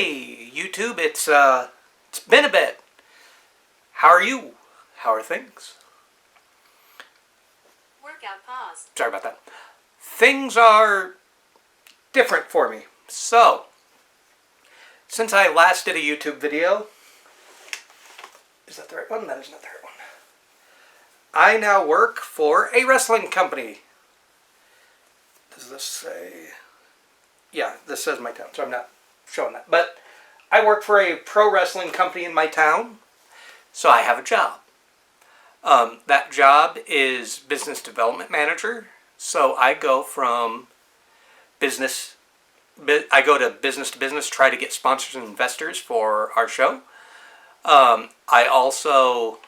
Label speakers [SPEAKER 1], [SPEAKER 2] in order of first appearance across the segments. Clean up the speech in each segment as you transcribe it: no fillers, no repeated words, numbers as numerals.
[SPEAKER 1] Hey, YouTube, it's been a bit. How are you? How are things?
[SPEAKER 2] Workout paused.
[SPEAKER 1] Sorry about that. Things are different for me. So, since I last did a YouTube video, is that the right one? That is not the right one. I now work for a wrestling company. Does this say? Yeah, this says my town, so I'm not showing that. But I work for a pro wrestling company in my town, so I have a job. That job is business development manager. So I go from business, I go to business, try to get sponsors and investors for our show. I also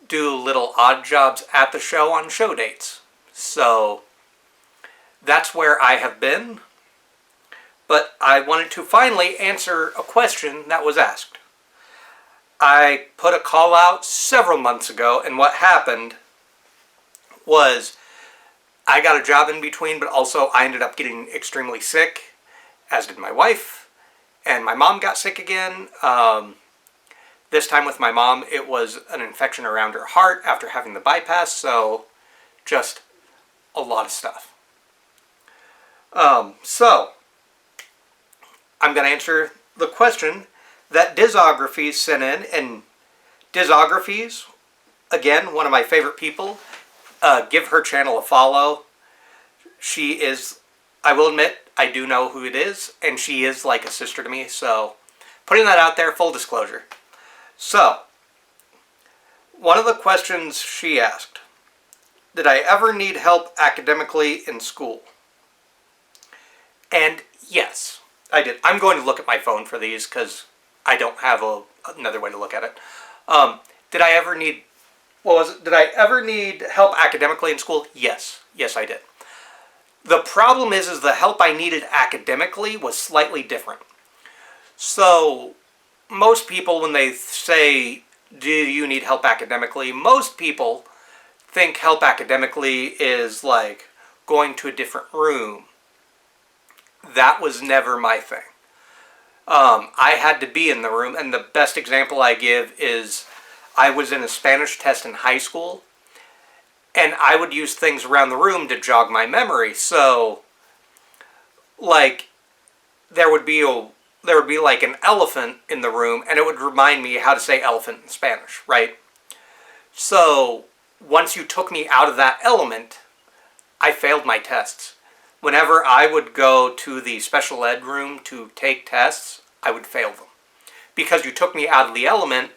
[SPEAKER 1] do little odd jobs at the show on show dates. So that's where I have been. But I wanted to finally answer a question that was asked. I put a call out several months ago, and what happened was I got a job in between, but also I ended up getting extremely sick, as did my wife, and my mom got sick again. This time with my mom, it was an infection around her heart after having the bypass, so just a lot of stuff. So I'm going to answer the question that Discographies sent in, and Discographies, again, one of my favorite people. Give her channel a follow. She is, I will admit, I do know who it is, and she is like a sister to me, so putting that out there, full disclosure. So, one of the questions she asked, did I ever need help academically in school? And yes, I did. I'm going to look at my phone for these because I don't have another way to look at it. Did I ever need Did I ever need help academically in school? Yes. Yes, I did. The problem is the help I needed academically was slightly different. So, most people, when they say, do you need help academically, most people think help academically is like going to a different room. That was never my thing. I had to be in the room, and the best example I give is I was in a Spanish test in high school, and I would use things around the room to jog my memory. So, like, there would be like an elephant in the room, and it would remind me how to say elephant in Spanish, right? So, once you took me out of that element, I failed my tests. Whenever I would go to the special ed room to take tests, I would fail them. Because you took me out of the element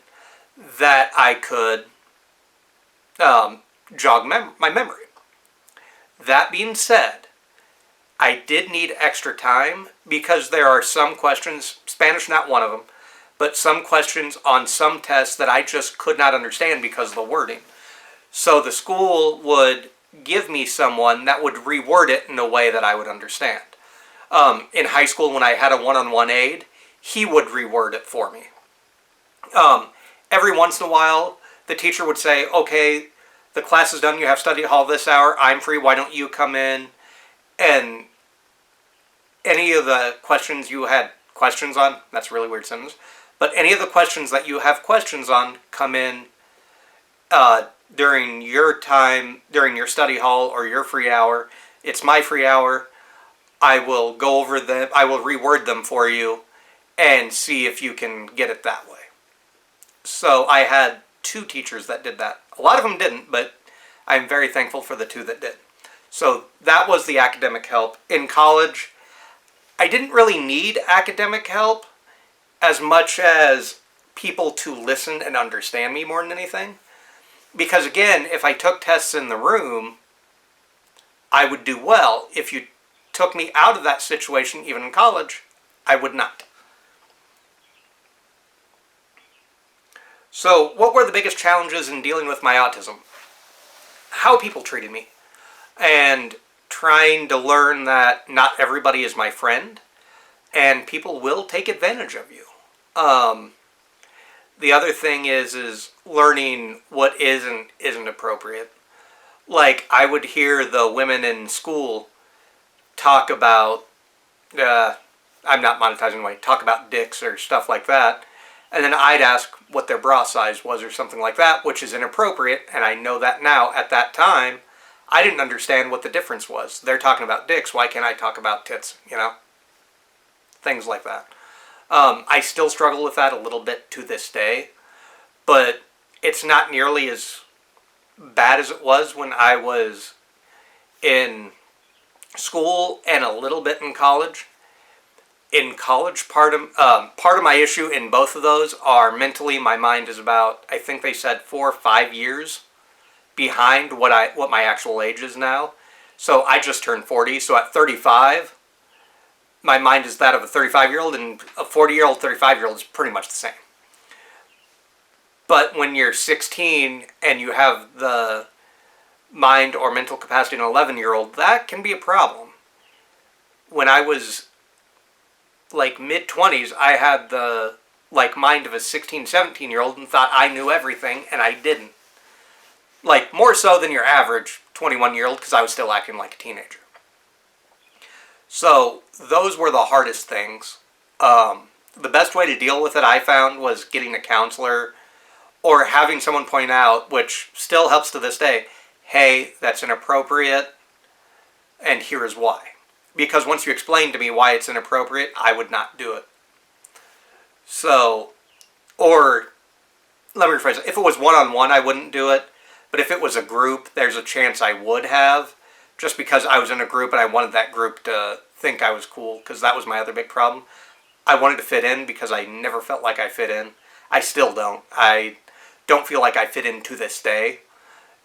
[SPEAKER 1] that I could jog my memory. That being said, I did need extra time because there are some questions, Spanish not one of them, but some questions on some tests that I just could not understand because of the wording. So the school would give me someone that would reword it in a way that I would understand. In high school, when I had a one-on-one aide, he would reword it for me. Every once in a while, the teacher would say, okay, the class is done, you have study hall this hour, I'm free, why don't you come in? And any of the questions you had questions on, that's a really weird sentence, but any of the questions that you have questions on, come in during your time, during your study hall or your free hour. It's my free hour. I will go over them, I will reword them for you and see if you can get it that way. So I had 2 teachers that did that. A lot of them didn't, but I'm very thankful for the 2 that did. So that was the academic help. In college, I didn't really need academic help as much as people to listen and understand me more than anything. Because again, if I took tests in the room, I would do well. If you took me out of that situation, even in college, I would not. So, what were the biggest challenges in dealing with my autism? How people treated me. And trying to learn that not everybody is my friend, and people will take advantage of you. The other thing is learning what is and isn't appropriate. Like, I would hear the women in school talk about I'm not monetizing anyway, talk about dicks or stuff like that. And then I'd ask what their bra size was or something like that, which is inappropriate. And I know that now. At that time, I didn't understand what the difference was. They're talking about dicks. Why can't I talk about tits? You know? Things like that. I still struggle with that a little bit to this day. But it's not nearly as bad as it was when I was in school and a little bit in college. In college, part of my issue in both of those are mentally, my mind is about, I think they said 4 or 5 years behind what my actual age is now. So I just turned 40. So at 35, my mind is that of a 35-year-old, and a 40-year-old, 35-year-old is pretty much the same. But when you're 16 and you have the mind or mental capacity of an 11-year-old, that can be a problem. When I was like mid-20s, I had the like mind of a 16, 17-year-old and thought I knew everything, and I didn't. Like, more so than your average 21-year-old, because I was still acting like a teenager. So, those were the hardest things. The best way to deal with it, I found, was getting a counselor or having someone point out, which still helps to this day, hey, that's inappropriate, and here is why. Because once you explain to me why it's inappropriate, I would not do it. So, or, let me rephrase it. If it was one-on-one, I wouldn't do it. But if it was a group, there's a chance I would have. Just because I was in a group and I wanted that group to think I was cool. Because that was my other big problem. I wanted to fit in because I never felt like I fit in. I still don't. I don't feel like I fit in to this day.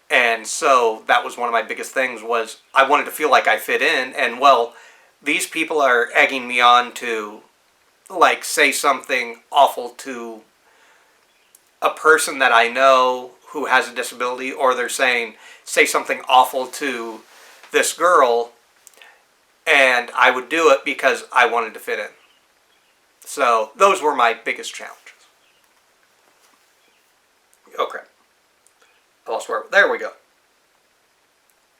[SPEAKER 1] And so that was one of my biggest things, was I wanted to feel like I fit in. And well, these people are egging me on to like say something awful to a person that I know who has a disability, or they're saying, say something awful to this girl, and I would do it because I wanted to fit in. So those were my biggest challenges. Okay. I lost where. There we go.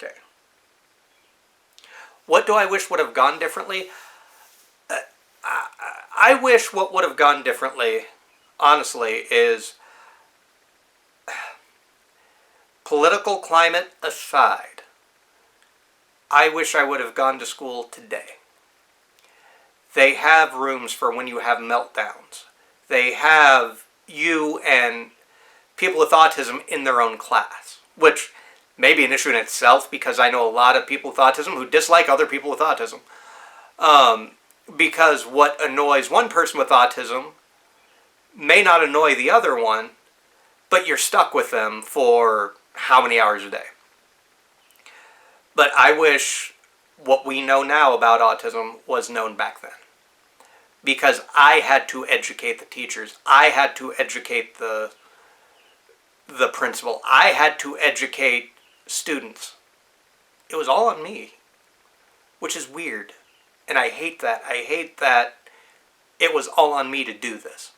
[SPEAKER 1] Okay. What do I wish would have gone differently? I wish what would have gone differently, honestly, is political climate aside, I wish I would have gone to school today. They have rooms for when you have meltdowns. They have you and people with autism in their own class, which may be an issue in itself, because I know a lot of people with autism who dislike other people with autism. Because what annoys one person with autism may not annoy the other one, but you're stuck with them for how many hours a day. But I wish what we know now about autism was known back then. Because I had to educate the teachers. I had to educate the principal. I had to educate students. It was all on me, which is weird. And I hate that. I hate that it was all on me to do this.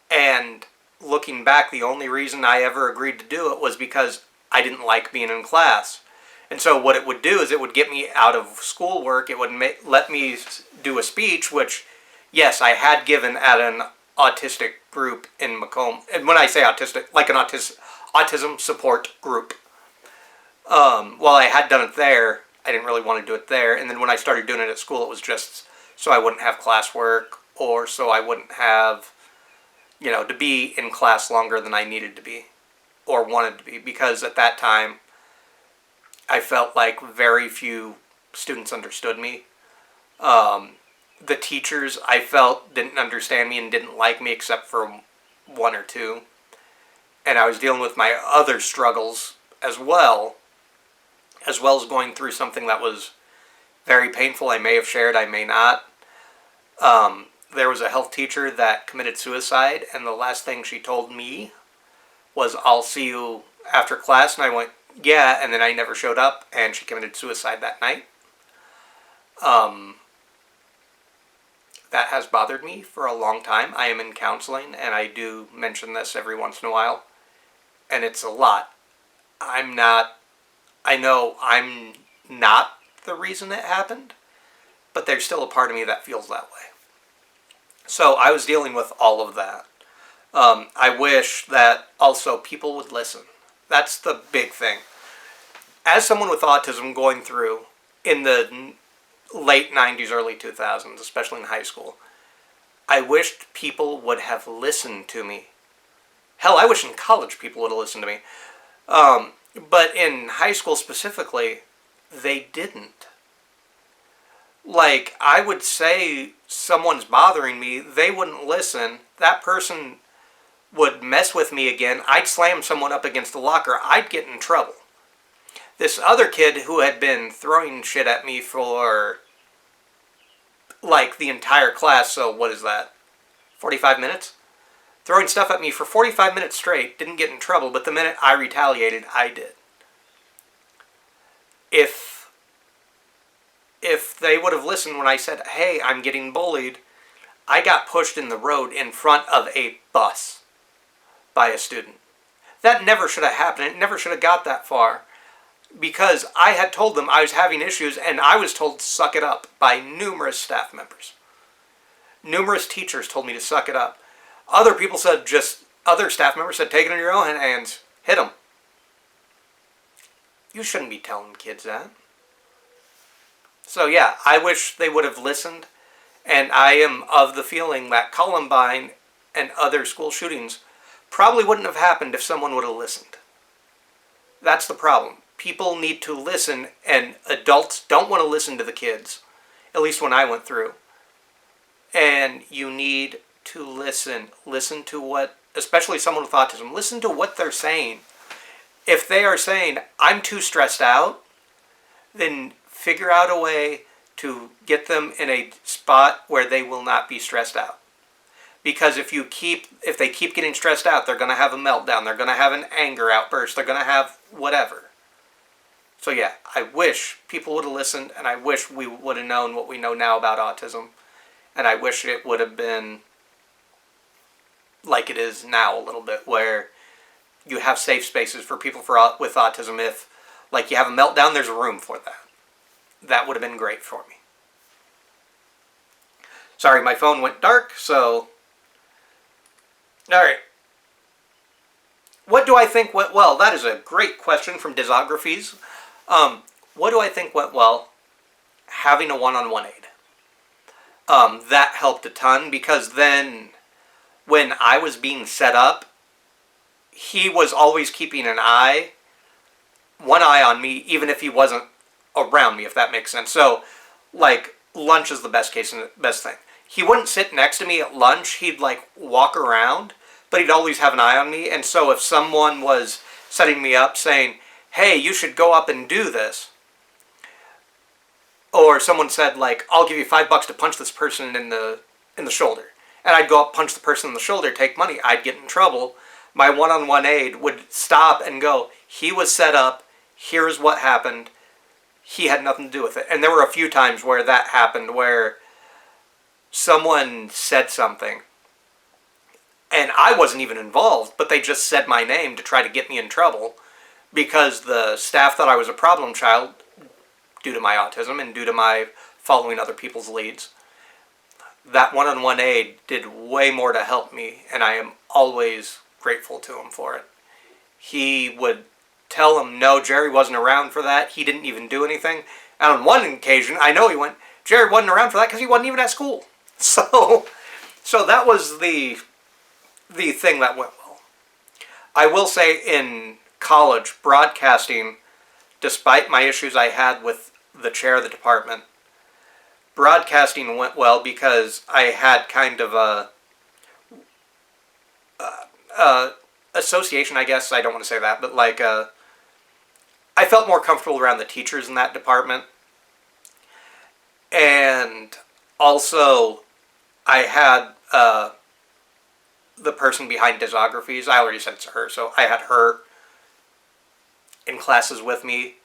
[SPEAKER 1] And looking back, the only reason I ever agreed to do it was because I didn't like being in class. And so what it would do is it would get me out of schoolwork. It would let me do a speech, which, yes, I had given at an autistic group in Macomb. And when I say autistic, like an autism support group. While I had done it there, I didn't really want to do it there. And then when I started doing it at school, it was just so I wouldn't have classwork, or so I wouldn't have, to be in class longer than I needed to be or wanted to be. Because at that time, I felt like very few students understood me. The teachers, I felt, didn't understand me and didn't like me except for one or two. And I was dealing with my other struggles as well as going through something that was very painful. I may have shared, I may not. There was a health teacher that committed suicide, and the last thing she told me was, "I'll see you after class." And I went, "Yeah," and then I never showed up, and she committed suicide that night. That has bothered me for a long time. I am in counseling, and I do mention this every once in a while, and it's a lot. I know I'm not the reason it happened, but there's still a part of me that feels that way. So I was dealing with all of that. I wish that also people would listen. That's the big thing. As someone with autism going through in the late 90s, early 2000s, especially in high school, I wished people would have listened to me. Hell, I wish in college people would have listened to me. But in high school specifically, they didn't. Like, I would say someone's bothering me, they wouldn't listen. That person would mess with me again. I'd slam someone up against the locker. I'd get in trouble. This other kid who had been throwing shit at me for, like, the entire class, so what is that, 45 minutes? Throwing stuff at me for 45 minutes straight, didn't get in trouble, but the minute I retaliated, I did. If they would have listened when I said, hey, I'm getting bullied, I got pushed in the road in front of a bus by a student. That never should have happened. It never should have got that far. Because I had told them I was having issues, and I was told to suck it up by numerous staff members. Numerous teachers told me to suck it up. Other people said, other staff members said, take it in your own hands. Hit them. You shouldn't be telling kids that. So yeah, I wish they would have listened. And I am of the feeling that Columbine and other school shootings probably wouldn't have happened if someone would have listened. That's the problem. People need to listen, and adults don't want to listen to the kids. At least when I went through. And you need to listen. Listen to what, especially someone with autism, listen to what they're saying. If they are saying, I'm too stressed out, then figure out a way to get them in a spot where they will not be stressed out. Because if they keep getting stressed out, they're going to have a meltdown. They're going to have an anger outburst. They're going to have whatever. So yeah, I wish people would have listened, and I wish we would have known what we know now about autism. And I wish it would have been like it is now a little bit, where you have safe spaces for people with autism. If, like, you have a meltdown, there's a room for that. That would have been great for me. Sorry, my phone went dark, so... Alright. What do I think went well? That is a great question from Disographies. What do I think went well? Having a one-on-one aid. That helped a ton, because then when I was being set up, he was always keeping one eye on me, even if he wasn't around me, if that makes sense. So, like, lunch is the best thing. He wouldn't sit next to me at lunch. He'd, like, walk around, but he'd always have an eye on me. And so if someone was setting me up saying, hey, you should go up and do this, or someone said, like, I'll give you $5 to punch this person in the shoulder, and I'd go up, punch the person in the shoulder, take money, I'd get in trouble. My one-on-one aide would stop and go, he was set up, here's what happened, he had nothing to do with it. And there were a few times where that happened, where someone said something, and I wasn't even involved, but they just said my name to try to get me in trouble, because the staff thought I was a problem child, due to my autism and due to my following other people's leads. That one-on-one aide did way more to help me, and I am always grateful to him for it. He would tell him, no, Jerry wasn't around for that. He didn't even do anything. And on one occasion, I know he went, Jerry wasn't around for that because he wasn't even at school. So that was the thing that went well. I will say in college, broadcasting, despite my issues I had with the chair of the department, broadcasting went well because I had kind of a association, I guess. I don't want to say that, but like I felt more comfortable around the teachers in that department. And also, I had the person behind Disographies. I already said it's her, so I had her in classes with me,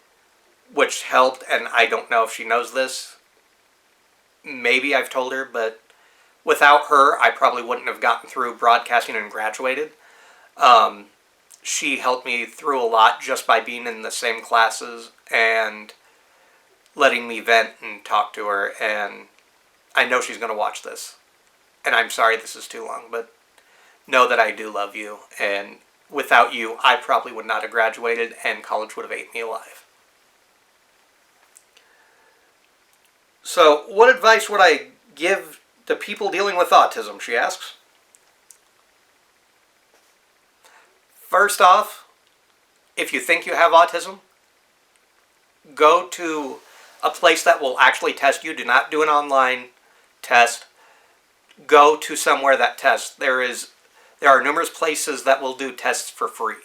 [SPEAKER 1] which helped, and I don't know if she knows this. Maybe I've told her, but without her, I probably wouldn't have gotten through broadcasting and graduated. She helped me through a lot just by being in the same classes and letting me vent and talk to her, and I know she's going to watch this. And I'm sorry this is too long, but know that I do love you, and without you, I probably would not have graduated, and college would have ate me alive. So, what advice would I give to people dealing with autism, she asks. First off, if you think you have autism, go to a place that will actually test you. Do not do an online test. Go to somewhere that tests. There are numerous places that will do tests for free.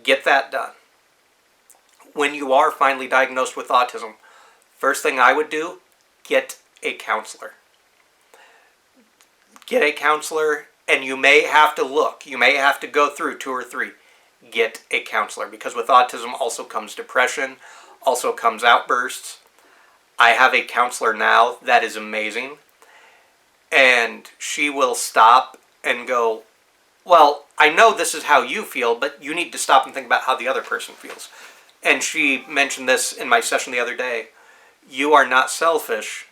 [SPEAKER 1] Get that done. When you are finally diagnosed with autism, first thing I would do, get a counselor. Get a counselor, and you may have to look. You may have to go through 2 or 3. Get a counselor, because with autism also comes depression, also comes outbursts. I have a counselor now that is amazing, and she will stop and go, well, I know this is how you feel, but you need to stop and think about how the other person feels. And she mentioned this in my session the other day. You are not selfish.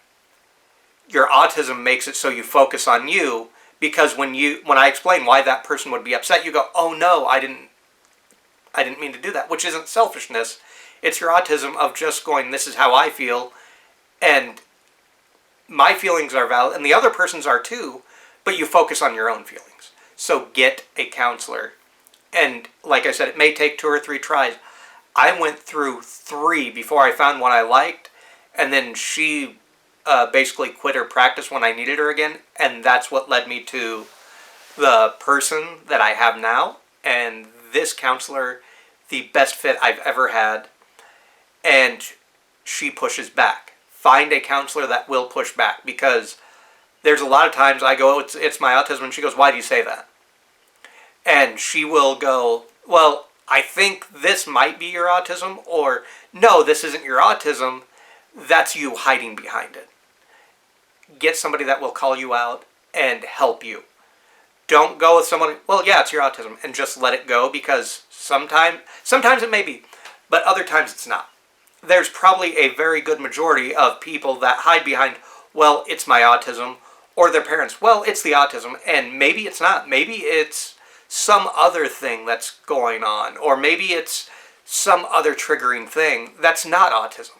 [SPEAKER 1] Your autism makes it so you focus on you, because when I explain why that person would be upset, you go, oh no, I didn't mean to do that, which isn't selfishness. It's your autism of just going, this is how I feel, and my feelings are valid, and the other person's are too, but you focus on your own feelings. So get a counselor. And like I said, it may take 2 or 3 tries. I went through 3 before I found one I liked, and then she basically quit her practice when I needed her again, and that's what led me to the person that I have now. And this counselor, the best fit I've ever had, and she pushes back. Find a counselor that will push back, because there's a lot of times I go, it's my autism, and she goes, why do you say that? And she will go, well, I think this might be your autism, or no, this isn't your autism, that's you hiding behind it. Get somebody that will call you out and help you. Don't go with someone, well, yeah, it's your autism, and just let it go, because sometimes it may be, but other times it's not. There's probably a very good majority of people that hide behind, well, it's my autism, or their parents, well, it's the autism, and maybe it's not. Maybe it's some other thing that's going on, or maybe it's some other triggering thing that's not autism.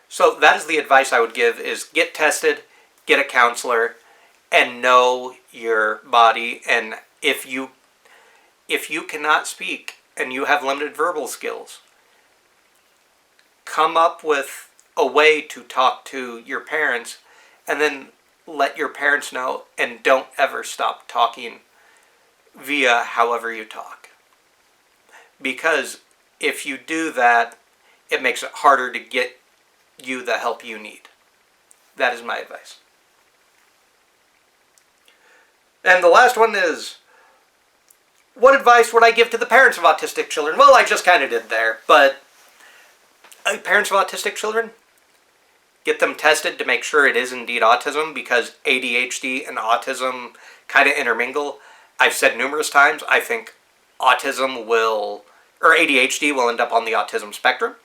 [SPEAKER 1] So that is the advice I would give, is get tested, get a counselor, and know your body. And if you cannot speak and you have limited verbal skills, come up with a way to talk to your parents, and then let your parents know, and don't ever stop talking via however you talk. Because if you do that, it makes it harder to get you the help you need. That is my advice. And the last one is, what advice would I give to the parents of autistic children? Well, I just kind of did there, but parents of autistic children, get them tested to make sure it is indeed autism, because ADHD and autism kind of intermingle. I've said numerous times, I think ADHD will end up on the autism spectrum.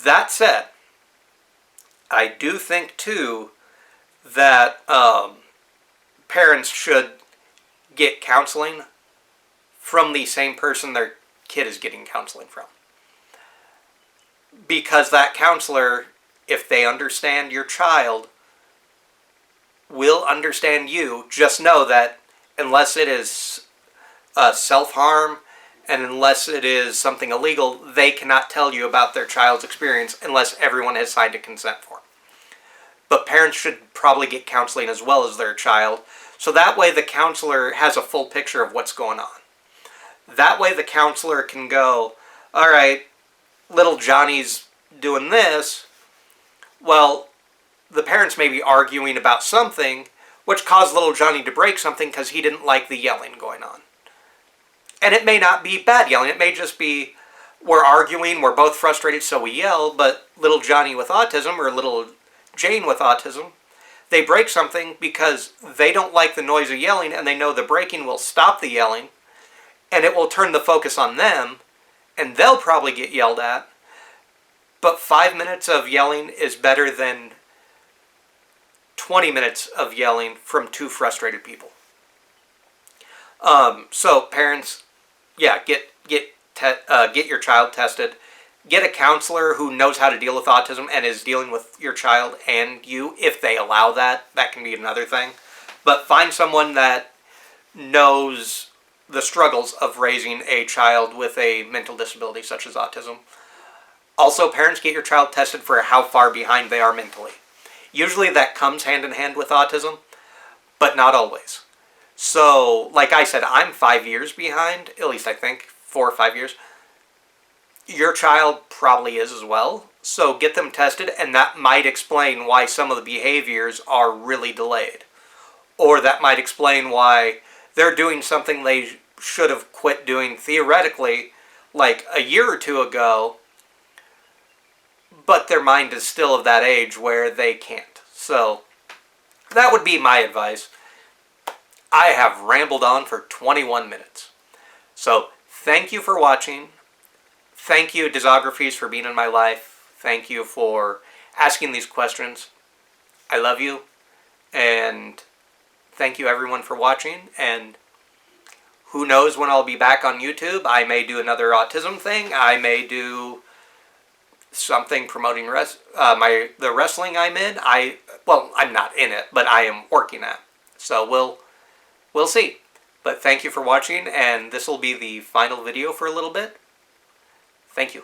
[SPEAKER 1] That said, I do think too that parents should get counseling from the same person their kid is getting counseling from. Because that counselor, if they understand your child, will understand you. Just know that unless it is self-harm, and unless it is something illegal, they cannot tell you about their child's experience unless everyone has signed a consent form. But parents should probably get counseling as well as their child, so that way the counselor has a full picture of what's going on. That way the counselor can go, all right, little Johnny's doing this. Well, the parents may be arguing about something, which caused little Johnny to break something because he didn't like the yelling going on. And it may not be bad yelling. It may just be, we're arguing, we're both frustrated, so we yell, but little Johnny with autism, or little Jane with autism, they break something because they don't like the noise of yelling, and they know the breaking will stop the yelling, and it will turn the focus on them, and they'll probably get yelled at. But 5 minutes of yelling is better than 20 minutes of yelling from two frustrated people. So parents, yeah, get your child tested. Get a counselor who knows how to deal with autism and is dealing with your child and you, if they allow that. That can be another thing. But find someone that knows the struggles of raising a child with a mental disability such as autism. Also, parents, get your child tested for how far behind they are mentally. Usually that comes hand in hand with autism, but not always. So, like I said, I'm 5 years behind, at least I think, 4 or 5 years. Your child probably is as well, so get them tested, and that might explain why some of the behaviors are really delayed. Or that might explain why they're doing something they should have quit doing theoretically like a year or two ago, but their mind is still of that age where they can't. So, that would be my advice. I have rambled on for 21 minutes. So, thank you for watching. Thank you, Discographies, for being in my life. Thank you for asking these questions. I love you. And thank you, everyone, for watching. And who knows when I'll be back on YouTube. I may do another autism thing. I may do something promoting the wrestling I'm in. Well, I'm not in it, but I am working at. So we'll see. But thank you for watching, and this will be the final video for a little bit. Thank you.